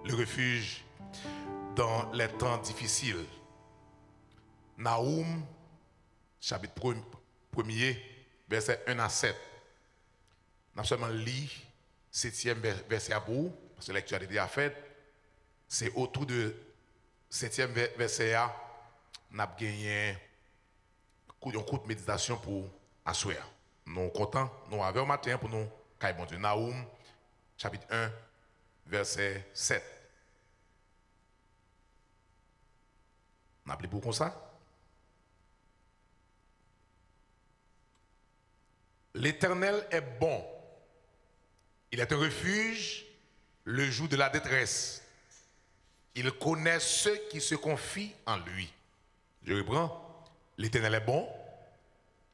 le refuge dans les temps difficiles. Naoum, chapitre 1er, verset 1 à 7. Nous avons seulement lu 7e verset à bout, parce que la lecture a déjà faite. C'est autour de 7e verset à nous avons gagné un coup de méditation pour asseoir. Nous sommes contents, nous avons un matin pour nous, bon Dieu. Naoum, chapitre 1, verset 7. Nous appelez pour comme ça? L'Éternel est bon. Il est un refuge le jour de la détresse. Il connaît ceux qui se confient en lui. Je reprends. L'Éternel est bon.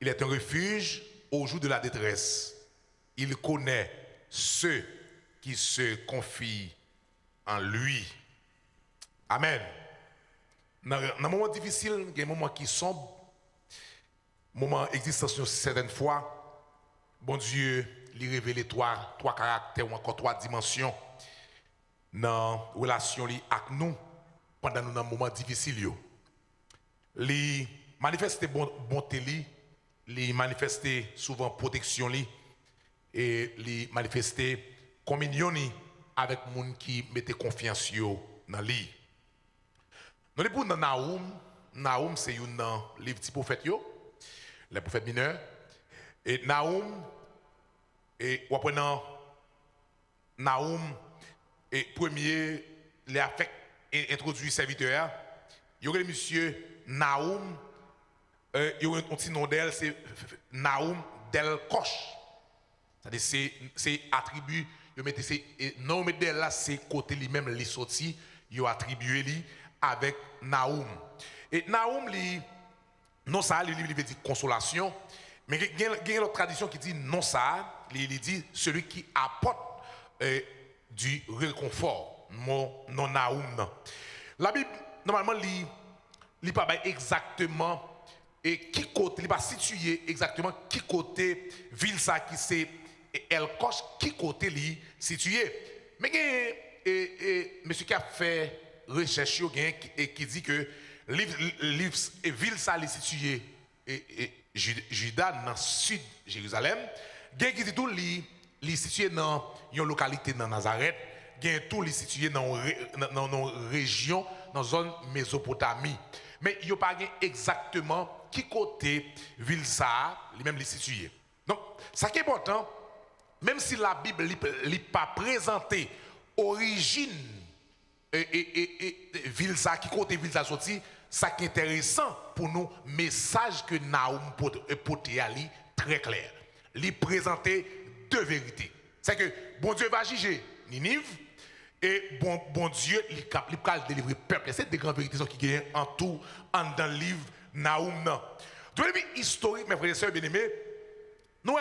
Il est un refuge au jour de la détresse. Il connaît ceux qui se confient en lui. Amen. Dans un moment difficile, il y a un moment qui sombre, moment existentiel certaines fois, bon Dieu lui révèle trois caractères ou encore 3 dimensions dans la relation avec nous pendant un moment difficile. Il manifeste bonté, il manifeste souvent protection et il manifeste communion avec les gens qui mettent confiance dans lui. Nous sommes dans Naoum. Naoum, c'est un livre de prophète, les prophètes mineurs. Et Naoum, et on prend Naoum, et premier, il a fait introduit serviteur. Il y aurait monsieur Naoum, il y aurait un petit nom d'elle, c'est Naoum Del Koch. C'est-à-dire, c'est attribut, il mettait ces nom d'elle là, c'est côté lui-même, les sorti, il a attribué lui avec Naoum. Et Naoum, non ça, il veut dire consolation. Mais il y a une autre tradition qui dit non ça, il dit celui qui apporte du réconfort, non Naoum. La Bible, normalement, il ne pas exactement et qui côté, il pas situé exactement qui côté ville ça qui c'est El Koch, qui côté li situé. Mais monsieur qui a fait recherche et qui dit que ville ça est situé Juda dans le sud de Jérusalem, il y a qui tout li situé dans une localité dans Nazareth, il y a tout li situé dans une région dans zone Mésopotamie. Mais il n'y a pas exactement qui côté ville ça lui-même li situé. Donc ça qui est important, même si la Bible n'est pas présentée origine et ville ça qui côté ville ça sorti, ça qui est intéressant pour nous, message que Naoum portait à lui très clair. Il présentait 2 vérités. C'est que bon Dieu va juger Ninive et bon Dieu il va délivrer le peuple. C'est des grandes vérités qui gagnent en tout dans le livre Naoum. Donc, historique, mes frères et sœurs bien-aimés, nous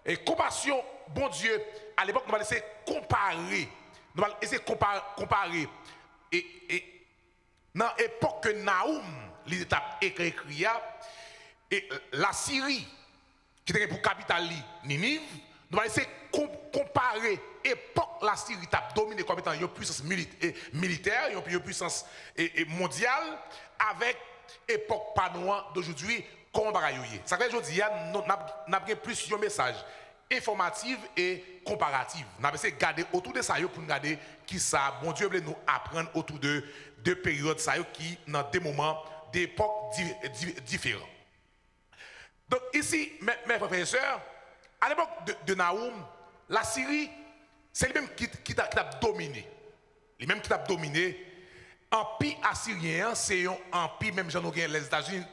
et compassion, bon Dieu, à l'époque, nous allons essayer de comparer. Nous allons essayer de comparer. Et dans l'époque que Naoum, il était écrit, et la Syrie, qui était pour capitale Ninive, nous allons essayer de comparer l'époque la Syrie a dominé comme étant une puissance militaire, une puissance mondiale, avec l'époque panois d'aujourd'hui, comment on va y. Ça fait aujourd'hui, nous avons plus un message informatif et comparatif. Nous avons essayé de garder autour de ça pour nous garder qui ça, bon Dieu veut nous apprendre autour de 2 périodes ça qui dans des moments, des époques différentes. Donc ici, mes frères et sœurs, à l'époque de Naoum, la Syrie, c'est lui-même qui a dominé. Lui-même qui a dominé. L'empire assyrien, c'est un empire, même j'en ai les États-Unis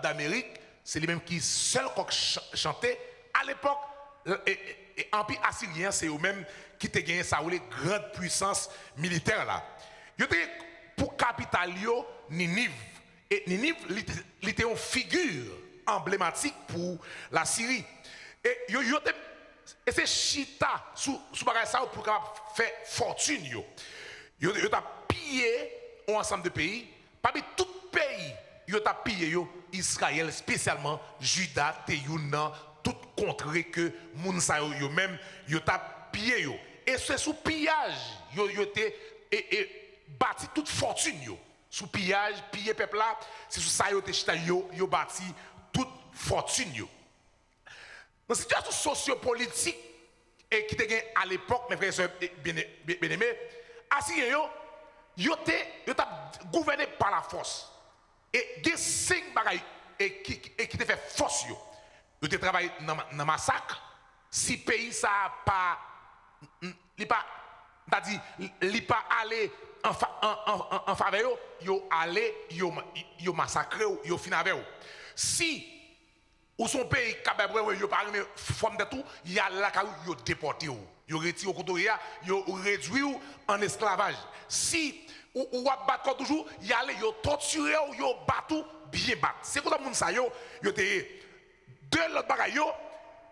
d'Amérique, c'est lui-même qui seul chantait. À l'époque, l'empire assyrien, c'est eux-mêmes qui ont gagné ça, les grandes puissances militaires là. Ils étaient pour capitale Ninive. Et Ninive, était une figure emblématique pour la Syrie. Et c'est Chita, sous ça pour faire fortune. Ils ont pillé un ensemble de pays. Parmi tout pays, ils ont pillé Israël, spécialement Juda, Teyuna, tout contrée que Mounsa eux-mêmes, ils ont pillé. Et c'est sous pillage, ils ont été bâti toute fortune yo. Sous pillage, piller peuple là, c'est sous ça yo bâti toute fortune yo. Dans la situation sociopolitique et qui était à l'époque, mes frères et sœurs bien-aimés, Assyrien yo t'a gouverné par la force. Et des 5 bagailles qui te fait force yo. Yo te travaillé dans massacre. Si pays ça pas li pas aller en faveur yo aller yo massacrer yo fin avec. Si ou son pays capable yo pas forme de tout, il y a là yo déporté yo retiré au côté yo réduit en esclavage. Si ou battre toujours, y aller yo torturer yo battu bien battre. C'est comme ça moun sa yo te deux l'autre bagaille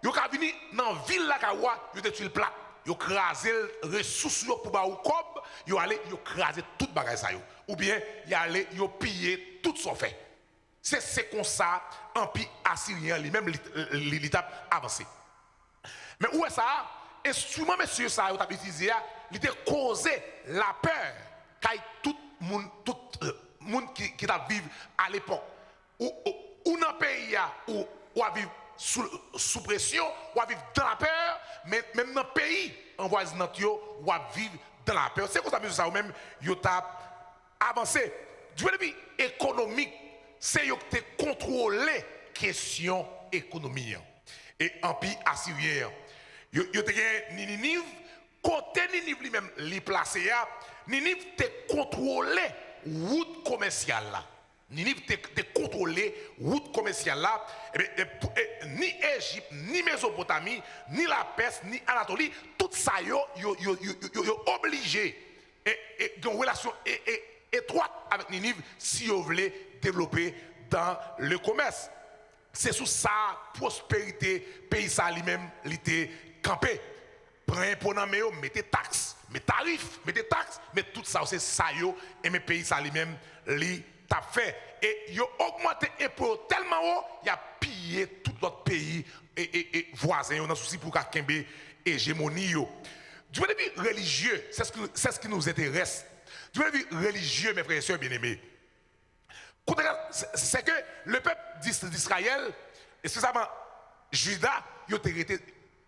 yo ka vini dans ville la kawa yo te tuer le plat. Yo craser ressources yo pour ba ou cob, yo aller yo craser toute bagaille ça yo. Ou bien y aller yo piller tout son fait. C'est comme ça empire assyrien lui-même l'étape avancée. Mais où est ça? Instrument monsieur ça yo t'a utilisé, il était causé la peur car tout monde qui t'a vivre à l'époque ou dans pays ou à vivre sous pression, ou à vivre dans la peur, mais même dans le pays en voisinage ou à vivre dans la peur. C'est comme ça monsieur ça ou même yo t'a avancé. Du point de vue économique, c'est yo te contrôler question économique. Et empire assyrien yo te Ninive côté Ninive lui-même li placé ya Ninive te contrôlé route commerciale là. Ninive te contrôlé route commerciale là. Ni Égypte, ni Mésopotamie, ni la Perse, ni Anatolie, tout ça yo obligé et une relation étroite avec Ninive si vous voulez développer dans le commerce. C'est sous sa prospérité pays ça lui-même l'été campé. Prenez pour nan mettez taxes, mettez tarifs, mettez taxes, mais tout ça c'est ça yo et mes pays ça lui-même li t'a fait et yo augmenté impôt tellement haut, il a pillé tout l'autre pays et voisins on a souci pour kembe hégémonie yo. Du point de vue religieux, c'est ce qui nous intéresse. Du point de vue religieux mes frères et sœurs bien-aimés. C'est que le peuple d'Israël, et spécialement Juda, ils ont été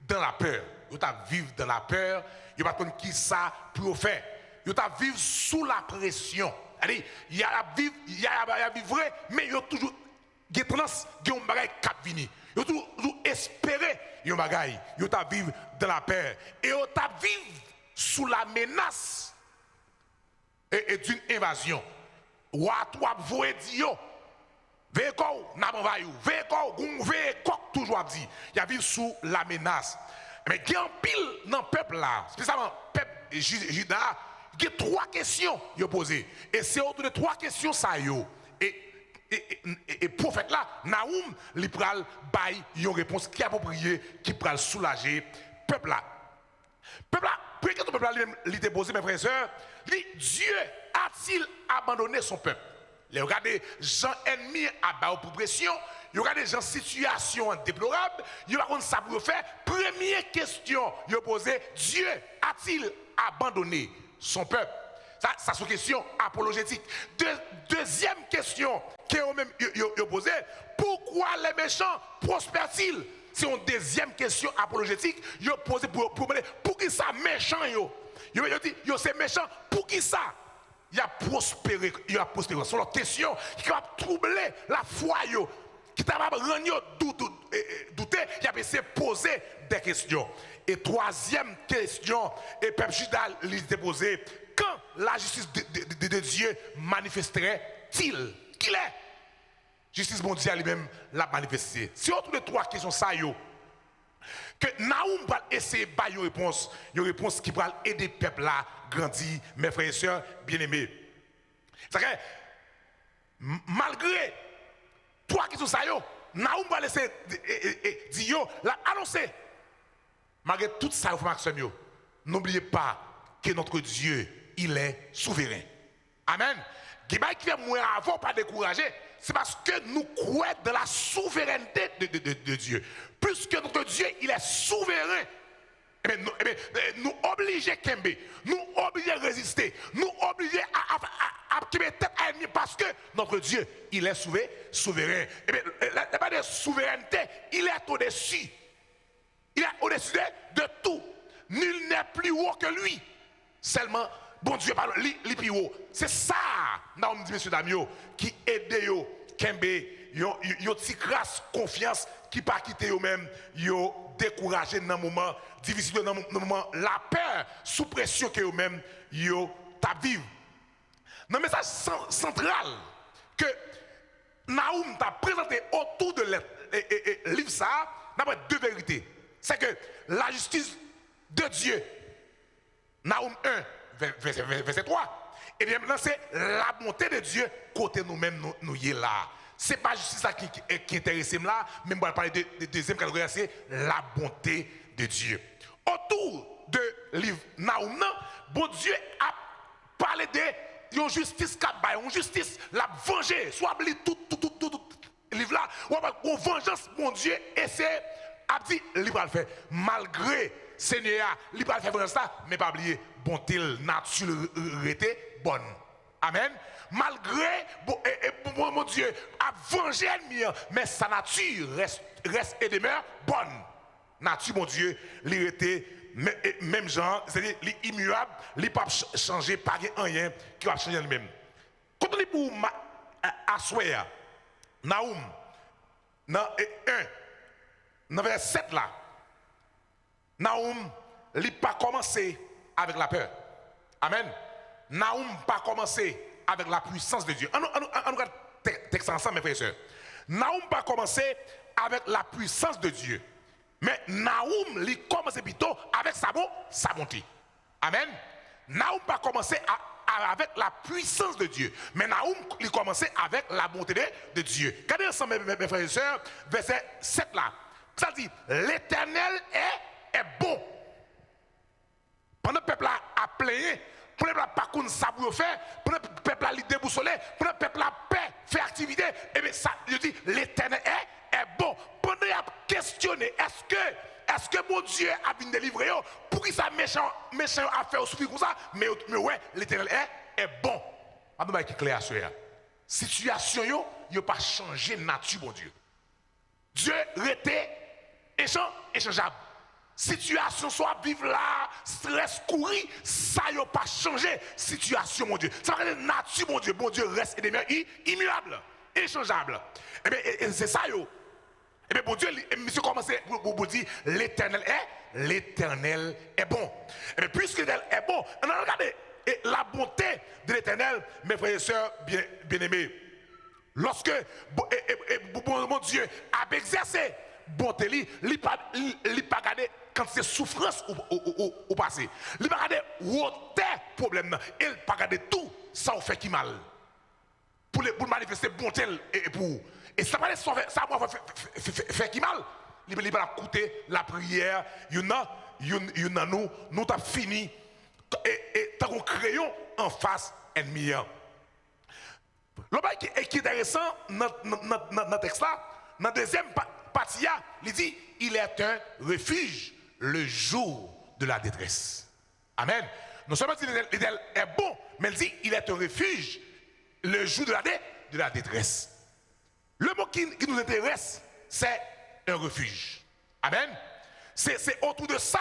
dans la peur. Ils ont vivre dans la peur. Ils n'ont pas qui ça pour faire. Ils ont vivre sous la pression. Il y a vivre vrai, mais ils ont toujours des tendance, des bagages cap vini. Ils ont toujours espéré des bagages. Ils ont vivre dans la peur. Et ils ont vivre sous la menace et d'une invasion. Wa toi voye di yo veko n'a pas yo veko gon veko toujours dit il y a vivre sous la menace mais il y a un pile dans peuple là spécialement peuple Juda il y a 3 questions yo posé et c'est autour de 3 questions ça yo et prophète là Naoum li pral bay une réponse qui appropriée qui pral soulager peuple là pour que le peuple là li déposé mes frères et sœurs Dieu a-t-il abandonné son peuple? Regardez, gens ennemis à bas pour pression, regardez, gens situation déplorable, il va ça pour faire. Première question, il posé, Dieu a-t-il abandonné son peuple? Ça c'est une question apologétique. Deuxième question que même posé, pourquoi les méchants prospèrent-ils? C'est une deuxième question apologétique, il posé pour qui ça méchant yo? Il dit, c'est méchant, pour qui ça? Il a prospéré, C'est la question qui va troubler la foi, qui va rendre douter, il a essayé de poser des questions. Et troisième question, et Peuple Juda lui déposé, quand la justice de Dieu manifesterait-il? Qu'il est? Justice mondiale lui-même l'a manifesté. C'est autour de 3 questions ça que Naoum va essayer de réponse, une réponse qui va aider le peuple à grandir, mes frères et sœurs bien-aimés. C'est-à-dire, malgré 3 questions ça Naoum va laisser dire, annoncer. Malgré tout ça, n'oubliez pas que notre Dieu, il est souverain. Amen. Qui fait moins avant, pas décourager, c'est parce que nous croyons dans la souveraineté de Dieu. Puisque notre Dieu, il est souverain. Nous obliger Kembe, nous obliger résister, nous obliger à tête à ennemi parce que notre Dieu, il est souverain. La de souveraineté, il est au-dessus. Il est au-dessus de tout. Nul n'est plus haut que lui. Seulement, bon Dieu, li plus haut. C'est ça, nous dit, messieurs dames, qui aide yo, Kembe, yo ti grâce, confiance, qui pas quitter yo même, yo découragé dans un moment difficile, dans un moment la peur, sous pression que yo même, yo t'a vivre. Dans le message central que Naoum t'a présenté autour de le livre ça, il y a deux vérités. C'est que la justice de Dieu, Naoum 1, verset 3, et bien maintenant c'est la bonté de Dieu côté nous-mêmes nous y est là. Ce n'est pas juste ça qui intéresse là, mais on va parler de deuxième catégorie, c'est la bonté de Dieu. Autour de livre Naoum, bon Dieu a parlé de une justice qui a une justice la venger, soit tout livre là, ou vengeance mon Dieu et c'est a dit il va le faire malgré Seigneur, il va le faire vengeance ça, mais pas oublier bonté naturalité bonne. Amen. Malgré mon Dieu a vengé l'ennemi, mais sa nature reste et demeure bonne. Nature mon Dieu, il était même genre, c'est-à-dire immuable, il ne peut pas changer, pas rien qui va changer lui-même. Quand on dit pour Assoya, Naoum, dans 1, dans verset 7 là, Naoum, il n'a pas commencé avec la peur. Amen. Naoum n'a pas commencé avec la puissance de Dieu. On regarde le texte ensemble, mes frères et sœurs. Naoum n'a pas commencé avec la puissance de Dieu. Mais Naoum, il commence plutôt avec sa bonté. Amen. Naoum n'a pas commencé avec la puissance de Dieu. Mais Naoum, il commençait avec la bonté de Dieu. Regardez ensemble, mes frères et sœurs, verset 7 là. Ça dit, l'Éternel est bon. Pendant que le peuple a plaigné, pour le peuple pas qu'on savoir faire, pour le peuple a déboussolé, pour le peuple a paix, fait activité, et bien ça, je dis, l'Éternel est bon. Pendant qu'il a questionné, est-ce que mon Dieu a bien délivré, pour qu'il ça méchant a fait au souffrir comme ça, mais ouais, l'Éternel est bon. Je vais vous clair sur la situation, yo pas changé nature, mon Dieu. Dieu était échangeable. Situation soit vivre là, stress courir, ça n'a pas changé. Situation, mon Dieu. Ça veut dire nature, mon Dieu reste et demeure immuable, échangeable. Et bien, c'est ça, yo. Et bien, mon Dieu, monsieur commence pour dire l'Éternel est bon. Et bien, puisque l'Éternel est bon, on a regardé la bonté de l'Éternel, mes frères et sœurs bien-aimés. Lorsque mon Dieu a exercé bonté, il n'a pas gardé quand c'est souffrance au passé. Il n'a pas gardé où est problème. Il n'a pas gardé tout ça fait qui mal. Pour manifester bonté et pour. Et ça va faire qui mal. Il va coûter la prière. Nous avons fini. Et tant qu'on crayon en face ennemi. Le bail qui est intéressant dans le texte là, dans la deuxième partie, il dit il est un refuge le jour de la détresse. Amen. Non seulement l'Éternel est bon, mais il dit il est un refuge le jour de la détresse. Le mot qui nous intéresse, c'est un refuge. Amen. C'est autour de ça,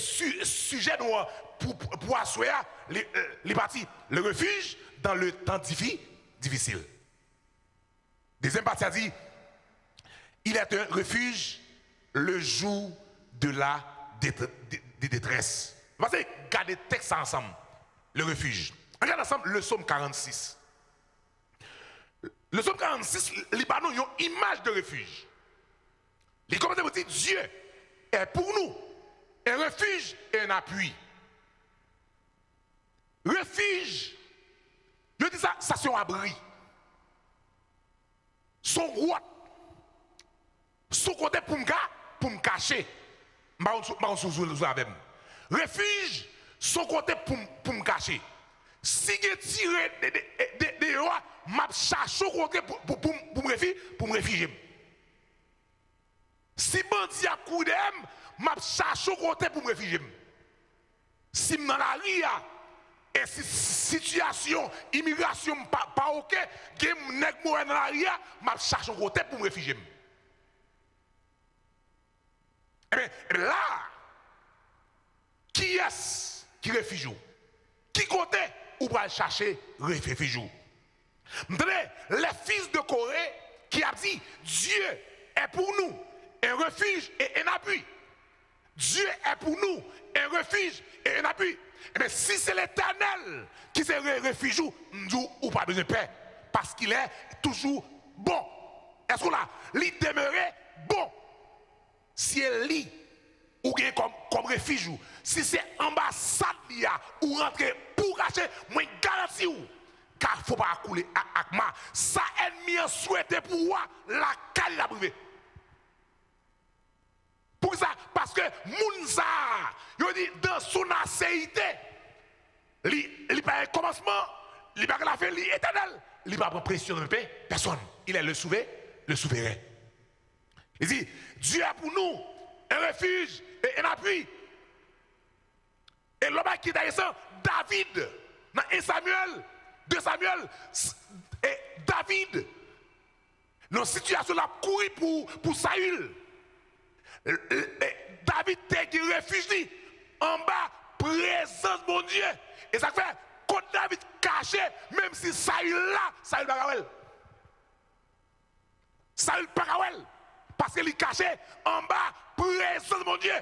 sujet pour assurer les parties. Le refuge dans le temps difficile. Deuxième partie a dit, il est un refuge le jour de la détresse. Vous allez garder le texte ensemble. Le refuge. Regarde ensemble le psaume 46. Le psaume 46, il parle d'une image de refuge. Il commence à dire Dieu est pour nous un refuge et un appui. Refuge, je dis ça, c'est un abri. Son roi, son côté pour me cacher. Refuge, son côté pour me cacher. Si je tire des rois, je cherche au côté pour me réfugier. Si bandit a coup d'aime, m'a cherché au côté pour me réfugier. Si dans la rue, et si situation, immigration pas ok, que nèg moi dans la rue, m'a cherché au côté pour me réfugier. Et là, qui est-ce qui réfugie? Qui côté ou va chercher réfugié? Les fils de Corée qui a dit Dieu est pour nous un refuge et un appui. Dieu est pour nous un refuge et un appui. Mais si c'est l'Éternel qui se refuge, nous ou pas besoin de paix. Parce qu'il est toujours bon. Est-ce qu'on a? Il demeurait bon. Si elle lit ou bien comme refuge, si c'est ambassade ou rentrer pour cacher, moi garantis ou. Car il ne faut pas couler avec moi. Ça ennemi a souhaité pour moi la caille la privée. Pour ça, parce que Mounza, il dit dans son acéité, il n'a pas un commencement, il n'a pas la fin, il est éternel. Il n'a pas prendre pression de paix, personne. Il est le souverain. Il dit, Dieu a pour nous un refuge et un appui. Et l'homme qui est intéressant, David, dans 1 Samuel, 2 Samuel, et David, dans une situation là, courir pour Saül. David qui réfugie en bas, présence mon Dieu. Et ça fait, quand David caché, même si Saül là, Saül pas Kawel. Saül pas Kawel. Parce qu'il est caché en bas, présence mon Dieu.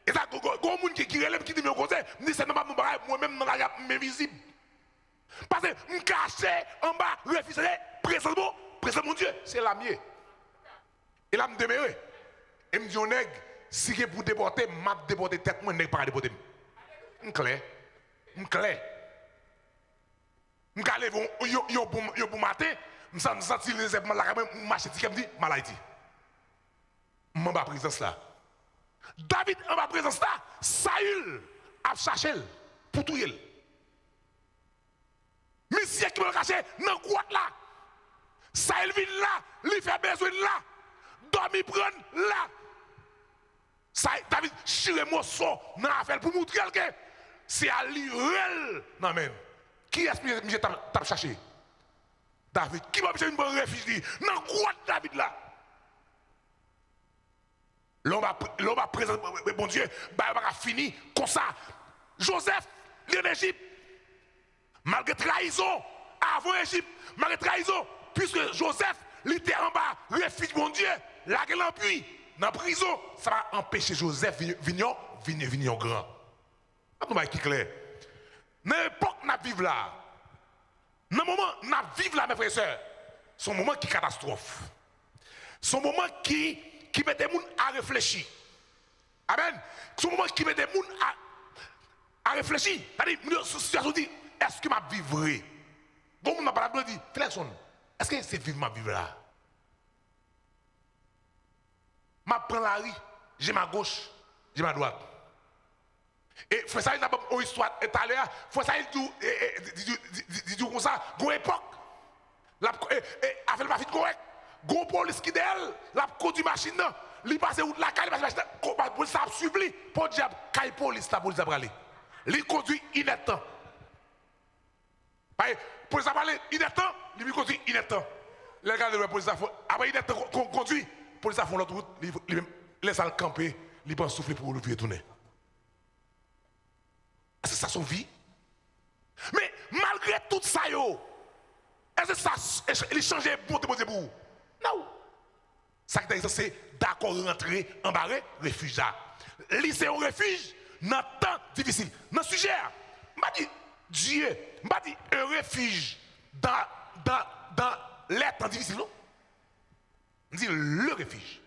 Et ça, il y a des gens qui relèvent, qui disent, mais c'est normal, moi-même, dans la visible. Parce que je suis caché en bas, refusé, présence mon Dieu, c'est la mienne. Et là, je me demeure. Et je me dis, si je pour déporter, je vais déporter tête, moi, je ne vais pas déporter. Je suis clair. Je suis allé pour matin, je me sens les événements là, je marche, je me dis, maladie. Je suis en bas présence là. David en bas présence là, Saül a cherché pour tout yel. Monsieur qui me caché dans la grotte là. Saül vient là, il fait besoin là. Dormi prendre là. David chire morceau dans l'affaire pour montrer que c'est à l'irel. Non mais qui est-ce que je t'ai cherché? David, qui va chercher une bonne réfugié dans la grotte David là? L'homme a présenté, bon Dieu, il va finir comme ça. Joseph, il est en Égypte. Malgré trahison, avant Égypte, malgré trahison, puisque Joseph, il était en bas, refuge mon Dieu, là qu'il en puits, dans la prison, ça va empêcher Joseph de venir grand. C'est qui clair. Dans l'époque où nous vivons là, dans le moment où nous vivons là, mes frères et sœurs, c'est un moment qui est catastrophe. C'est un moment qui met des gens à réfléchir. Amen. C'est un moment qui met des gens à réfléchir. C'est-à-dire, dit, est-ce que je vivrai? Bon, on n'a pas dit, Flexion, est-ce que c'est vivre ma vie là? Je prends la rue, j'ai ma gauche, j'ai ma droite. Et faut ça, il a une histoire tout à l'heure, faut ça, il dit comme ça, une époque, avec ma fille correcte, gros police qui d'elle, la conduit machine, il passe où la caille, la police a suivi, pour dire, caille police, la police a bralé. Il conduit ineptant. Pour ça parler ineptant, il conduit ineptant. Les gars de la police après ineptant conduit, police a fait l'autre route, il laisse le camper, il peut souffler pour le tourner. C'est ça son vie. Mais malgré tout ça, est-ce que ça il changeait bon pour vous? Non. Ça qui est c'est d'accord rentrer en barré, réfugié. Lycée au refuge, dans temps difficile. Dans le sujet, m'a dit Dieu, m'a dit un refuge dans les temps difficiles. On dit le refuge.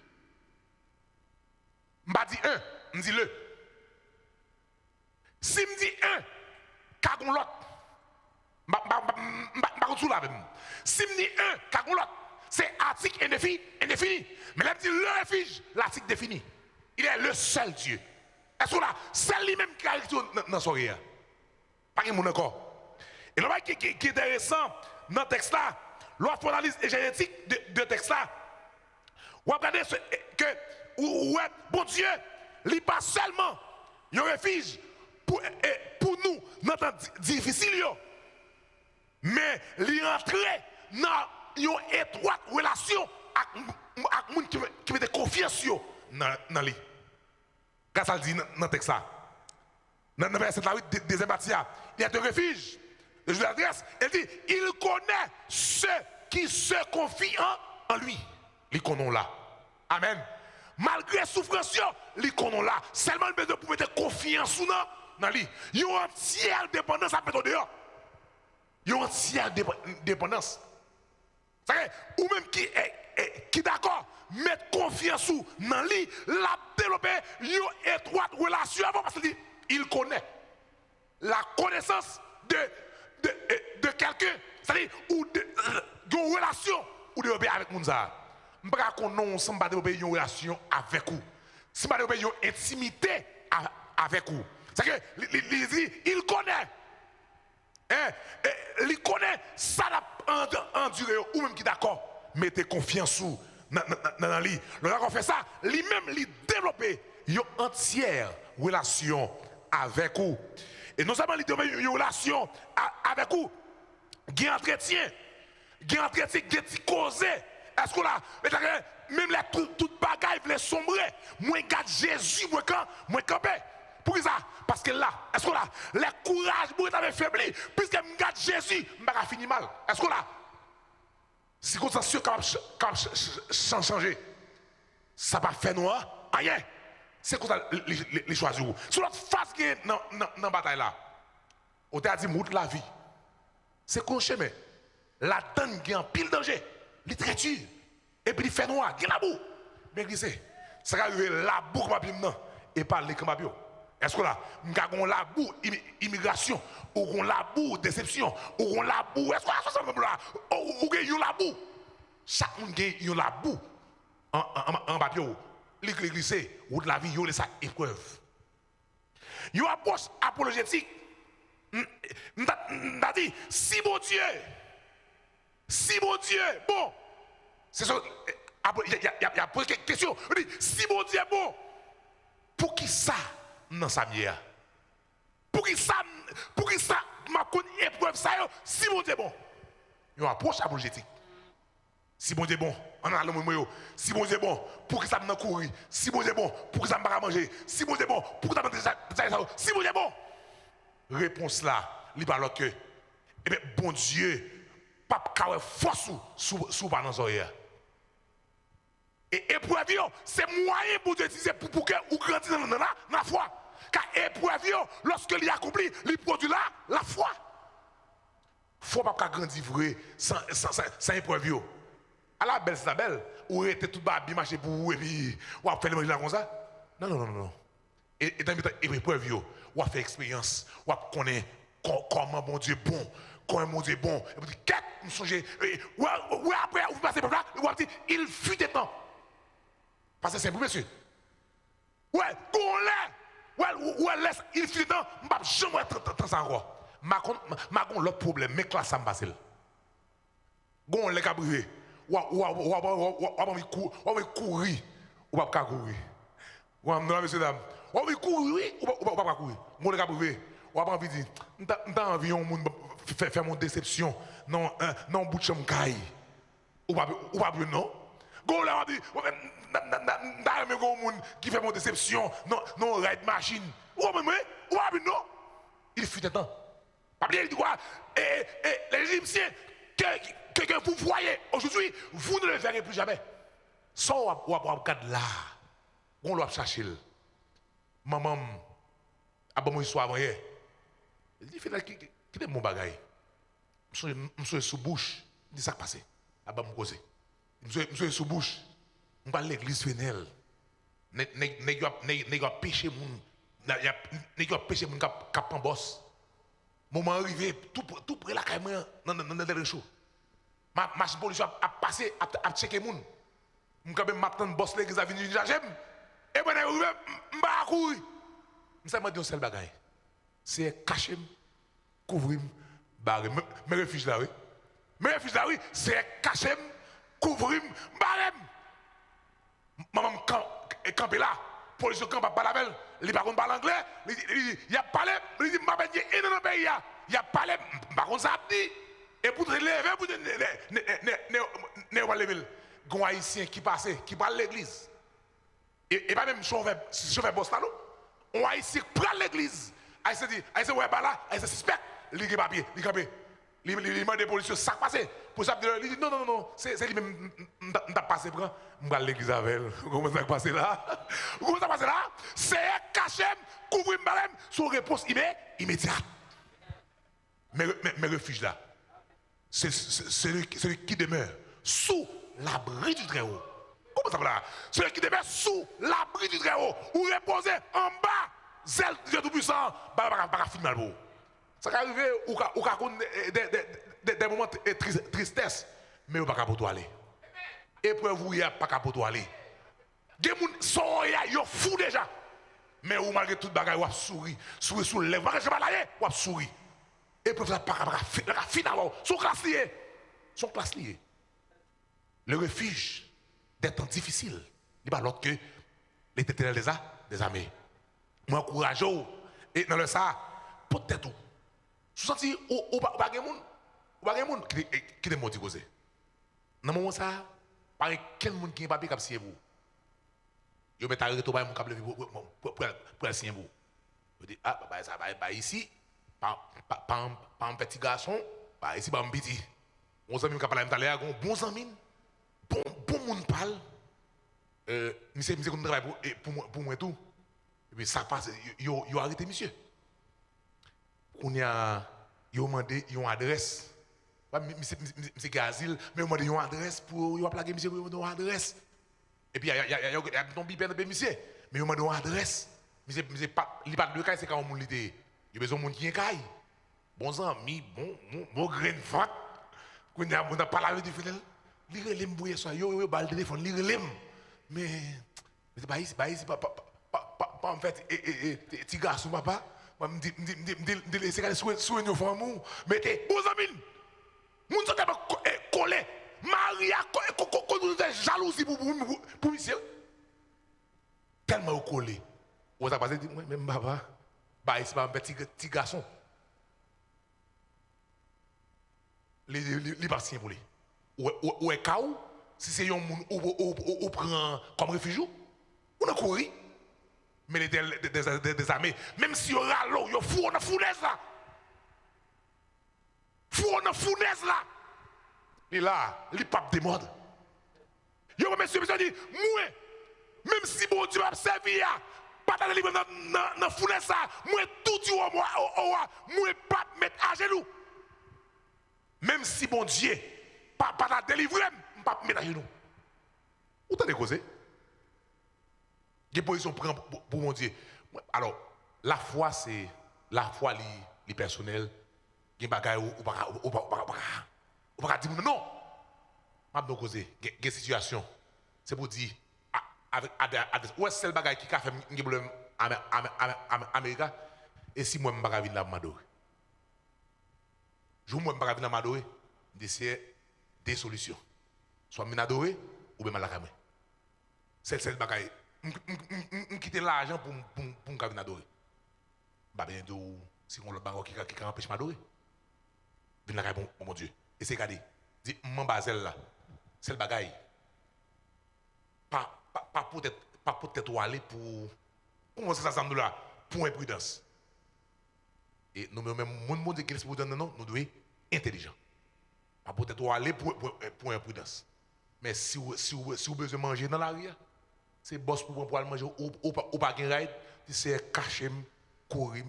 M'a dit un, on dit le. Si me dit un, cagon l'autre. Si me dit un, cagon l'autre. C'est article indéfini. Mais là, dit le refuge, l'article défini. Il est le seul Dieu. Est-ce que là, c'est lui-même qui a écrit dans son rire? Pas qu'il mon encore. Et le qui est intéressant dans le texte là, lorsqu'on analyse génétique de texte là, on va regarder que, ouais, bon Dieu, il pas seulement un refuge pour nous dans temps difficile, mais il entre dans une étroite relation avec les gens qui mettent confiance dans lui. Quand ça le dit dans le texte là, dans le verset 8, deuxième partie, il y a un refuge. Je vous adresse, elle dit, il connaît ceux qui se confient en lui. Les connaissons là. Amen. Malgré souffrance, les connaissons là. Seulement le besoin pour mettre confiance dans lui. Il y a une entière dépendance à mettre dehors. Il y a une entière dépendance. Ou même qui d'accord, mettre confiance dans lui, l'a développer une étroite relation avant parce qu'il connaît la connaissance de quelqu'un, c'est-à-dire ou d'une relation ou de avec Mounza. Je ne sais pas qu'on ne développer une relation avec vous. Si je développer une intimité avec vous. C'est que il connaît. Il connaît ça enduré ou même qui d'accord, mettez confiance dans lui. Lorsqu'on fait ça, lui-même il développe une entière relation avec vous. Et non seulement il développe une relation avec vous, il entretien, qui causé. Est-ce que là, même les toutes bagailles les sombrer, moi garde Jésus, moi campé. Pour ça, parce que là, est-ce que là, les courage pour être faibli, puisque je garde Jésus, je vais finir mal. Est-ce que là, si vous êtes sans changer, ça va faire noir, rien. C'est comme ça les choisir. Sur notre face qui est dans la bataille là, on t'a dit, moute la vie. C'est qu'on chemin. La donne qui est en pile danger, littérature, et puis il fait noir, il y a la boue. Mais qui c'est? Ça va arriver la boue comme maintenant, et pas les comme est-ce que là, nous avons la boue immigration, ou on la boue déception, ou on la boue, est-ce que là, ou on la boue? Chaque monde a la boue en papier. L'église, ou de la vie, il y a ça épreuve. Il y a une approche apologétique. On a dit, si bon Dieu, bon, c'est ça, il y a posé quelques questions. On dit, si bon Dieu, bon, pour qui ça, non, ça m'y est. Pour qui ça, ma connaît épreuve, ça, si bon Dieu, bon. Il y a une approche apologétique. Si bon Dieu bon, on a le si bon Dieu bon, pour que ça me courir. Si bon Dieu bon, pour que ça me pas manger. Si bon Dieu bon, pour que ça me ça. Si bon Dieu bon. Réponse là, il parle que, eh bien, bon Dieu, pas de force sous pas dans les et épreuve, c'est moyen pour Dieu utiliser pour que vous grandissiez dans la foi. Car épreuve, lorsque il accomplit, il produit la foi. Il ne faut pas grandir vrai sans épreuve. À la belle, c'est la belle. Ou était tout bas, bien marché pour vous et puis ou a fait le manger comme ça. Non. Et dans l'épreuve, ou a fait expérience, ou a connaît comment mon Dieu est bon, comment mon Dieu est bon. Et puis, qu'est-ce que vous songez? Ou après, vous passez par là, ou a dit, il fut des temps. Parce que c'est pour monsieur. Ouais, qu'on l'est. Ouais, laisse, il fut des temps, je ne vais jamais être ça encore. Ma l'autre problème, mais classe ça me passe. Gon les cabrier. Ou courir, ou pas courir. Ou non monsieur dame. Ou courir, ou pas courir. Mon les cabrier. Ou pas envie dire, n'ta envie on monde faire mon déception. Non bout de chambre caille. Ou pas non. Gon là dit, n'ta même gon monde qui fait mon déception. Non ride machine. Ou pas non. Il fut temps. Pas bien, il dit quoi? Et les Égyptiens, que vous voyez aujourd'hui, vous ne le verrez plus jamais. Sans ou à là, on doit chercher. Maman, a bon histoire avant hier. Il dit, qui est mon bagage? Je suis sous bouche. Il dit ça qui passe. A bon me causer. Je suis sous bouche. On va à l'église vénelle. N'est pas péché moun. N'est pas péché moun cap en boss. Moment arrivé, tout près la caméra dans le show. Ma police a passé à checker moun. M'ka ben m'attend boss l'église a venir j'aime. Et ben arrivé m'ba courir. M'sa m'a dit un seul bagage. C'est cacher, couvrir, barrer. Me refuge là oui. Me refuge là oui, c'est cacher, couvrir, barrer. Maman camper là. police camp pas parler, il pas parler anglais, il a parlé, il dit m'a baigné dans le pays, il a parlé, par contre ça dit et pour te lever pour ne lever, gon haïtien qui passe, qui parle l'église. Et pas même chauffeur boss là, on haïtien prend l'église. Haïtien dit, haïtien ouais pas là, haïtien suspect, il papier, il campé. Il demande des policiers ça passé. Pour ça, il dit non, c'est lui-même, m'a passé prend, m'a l'église avec elle. Comment ça passe là? Comment ça passe là? C'est caché, couvrir madame, son réponse immédiate. Mais refuge là, c'est celui qui demeure sous l'abri du Très-Haut. Comment ça va là? Celui qui demeure sous l'abri du Très-Haut, ou reposer en bas, zèle Dieu Tout-Puissant, pas finir mal. Ça peut arriver ou des moments de tristesse, mais vous ne pouvez pas aller. Épreuve vous, il n'y a pas pour aller. Des gens sont fous déjà. Mais vous, malgré tout, vous avez souri. Souri sous le lèvre. Vous avez souri. Épreuve, vous n'avez pas finalement. Son classe liée. Son classe liée. Le refuge des temps difficiles, il n'y a pas l'autre que l'éternel des armées. Moi, courageux. Et dans le ça, peut-être tout. Vous sentez, ou pas de monde qui te motive. Dans le moment ça, par quel monde qui n'a pas papier comme signer vous? Vous mettez arrêté mon câble pour signer vous. Vous dites, ah, ça va ici, pas un petit garçon, pas ici, pas un petit. Mon ami qui parle à un bon ami, bon monde parle. Monsieur qui travaille pour moi tout. Et puis ça passe, il a arrêté monsieur. On a demandé une adresse. Monsieur Gazil, mais on a demandé une adresse pour il a plaqué monsieur pour une adresse. Et puis il y a un bipède de monsieur, mais on a demandé une adresse. Monsieur pas il pas de caille c'est quand on l'était. Il a besoin de monde qui est caille. Bons amis, bon grain de fat. Qu'on a parlé avec des frères. Il relève bouiller ça, yo bal téléphone, il relève. Mais pas ici pas en fait petit garçon papa. Je me dis, c'est soigner nos femmes. Mettez, vos amis, nous sommes collés. Maria, nous sommes jalousie pour monsieur. Tellement collés. Vous avez passé, même papa, c'est pas un petit garçon. Les patients pour lui. Ou est caou, si c'est un monde ou prend comme réfugié, on a couru. Mais les des armées, même si on a l'eau, on fout dans fournaise là. Fout dans fournaise là. Et là, les papes des modes. Yo, monsieur, dit, moi, même si bon Dieu a servi, pas dans le livre dans fournaise là, moi, tout Dieu, moi, pas mettre à genoux. Même si bon Dieu, pas la délivrer, pas mettre à genoux. Où t'as causé? Des positions pour mon Dieu. Alors, la foi, c'est la foi les personnels. Il y a des choses où on va dire non. Je vais causer des situations. C'est pour dire, où est-ce que c'est le bagage qui a fait un problème en Amérique? Et si moi, je ne vais pas venir là-bas, je ne vais pas venir là-bas, c'est des solutions. Soit je m'adorer ou bien je vais c'est le bagage. Je quitte l'argent pour me venir adorer. Bah bien, si on le bagage qui empêche m'adorer. Venir là, mon Dieu. Et c'est regardez, dit, mon basel là, c'est le bagage. Pas peut-être aller pour. Comment ça semble là? Pour imprudence. Et nous-mêmes, mon Dieu, qui est pour nous devons être intelligents. Pas peut-être aller pour imprudence. Mais si vous avez besoin de manger dans la rue, c'est boss pour aller manger ou pas de ride, c'est cacher, couvrir,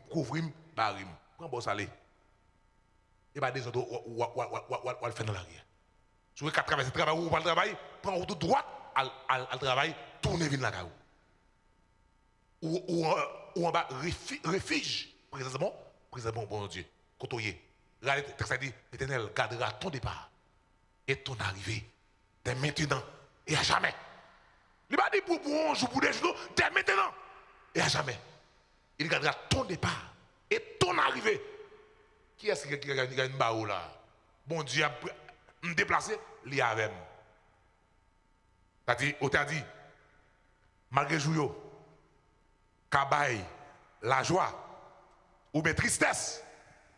barrer. Prends boss aller. Et pas des autres ou le faire dans la rue. Si vous avez traversé le travail ou pas le travail, prends route droite al travail, tournez vers la rue. Ou en bas, refuge, précisément, bon Dieu, côtoyer. Regardez, le texte dit, l'Éternel gardera ton départ et ton arrivée dès maintenant et à jamais. Il va dire pour un jour, pour des jours, dès maintenant et à jamais. Il gardera ton départ et ton arrivée. Qui est-ce qui a une barre là? Bon Dieu a me déplacé, il y a avec moi. On t'a dit, malgré jour, Kabaye, la joie, ou bien tristesse.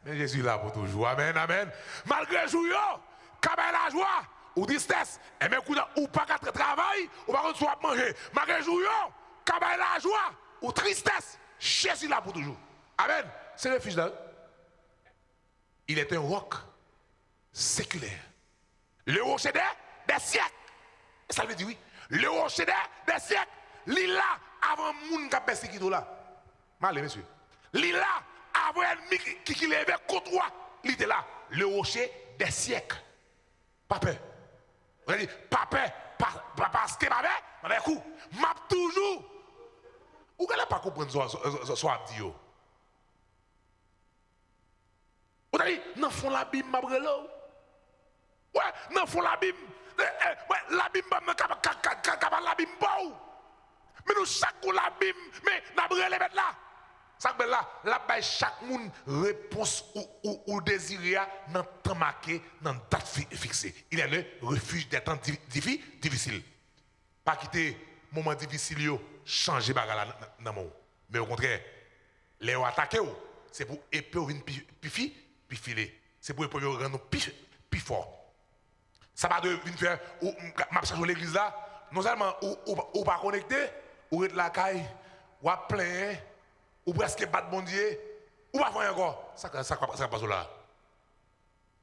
Mais Jésus est là pour toujours. Amen, amen. Malgré le jour, Kabaye la joie, ou tristesse. Et même ou pas qu'à travail, ou pas qu'on soit manger. Malgré le jour, Kabaye la joie, ou tristesse. Jésus est là pour toujours. Amen. C'est le refuge là. Il est un roc séculaire. Le rocher des siècles. Ça veut dire oui. Le rocher des siècles. L'île là, avant moun qui a percé qui là. Malé, monsieur. L'île là, avant ennemi qui levait contre toi. Il était là. Le rocher des siècles. Pas peur. Vous avez dit, pas peur. Parce que pas peur. Mais coup, m'a toujours. Vous n'allez pas comprendre ce que dit. Vous avez dit, non, font la bim, ma brelo. Ouais, non, font la bim. Ouais, la bim, la bim, mais nous, chaque coup, la bim, mais n'a brûlé mettre là. Ça veut là, là, chaque monde réponse ou désiré dans le temps marqué, dans la date fixée. Il est le refuge des temps difficiles. Pas quitter le moment difficile, changer bagarre dans mon. Mais au contraire, les attaquer, c'est pour épée venir puis filer. C'est pour épée rendre plus fort. Ça va de venir faire, ou m'a changer l'église là, non seulement ou pas connecté, ou être la caille, ou à plein, ou presque battre bon Dieu, ou pas faire encore. Ça passe là.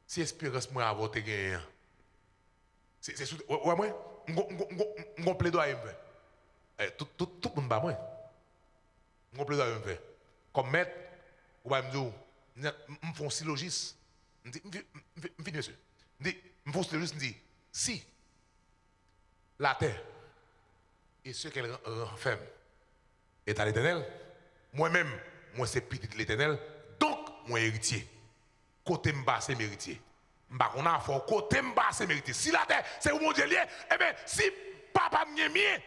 Si espérance moi avoir te gagné. C'est ouais moi, on plaidoyer me fait. Tout le monde ba moi. On plaidoyer me fait. Comme maître, ou va me dire, me font syllogisme. Me dit monsieur. Me font syllogisme dit si la terre et ce qu'elle renferme est à l'Éternel, moi-même, moi c'est petit de l'Éternel, donc moi héritier. Côté m'bas c'est méritier. M'bas qu'on a fort, côté m'bas c'est méritier. Si la terre c'est où mon Dieu lié, eh bien si papa m'y mien,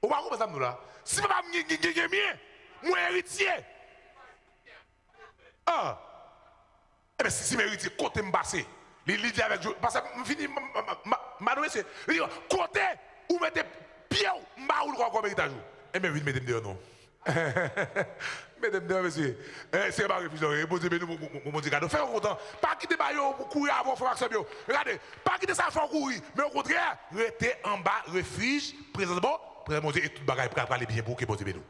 on va comprendre ça nous là. Si papa m'y mien, moi héritier. Ah, eh bien si méritier, côté m'bas c'est. Il dit avec parce que je finis ma c'est côté où mettez pied m'bas ou quoi comme héritage. Eh bien vite mettez dehors non. Mesdames, messieurs, c'est pas réfugié. Posez-nous mon Dieu, faites content. Pas quitter Bayo pour courir avant faire action. Regardez, pas quitter ça pour courir, mais au contraire, restez en bas, refuge, présence bon, présence mon Dieu, et tout le bagage pour aller bien pour que posez-nous.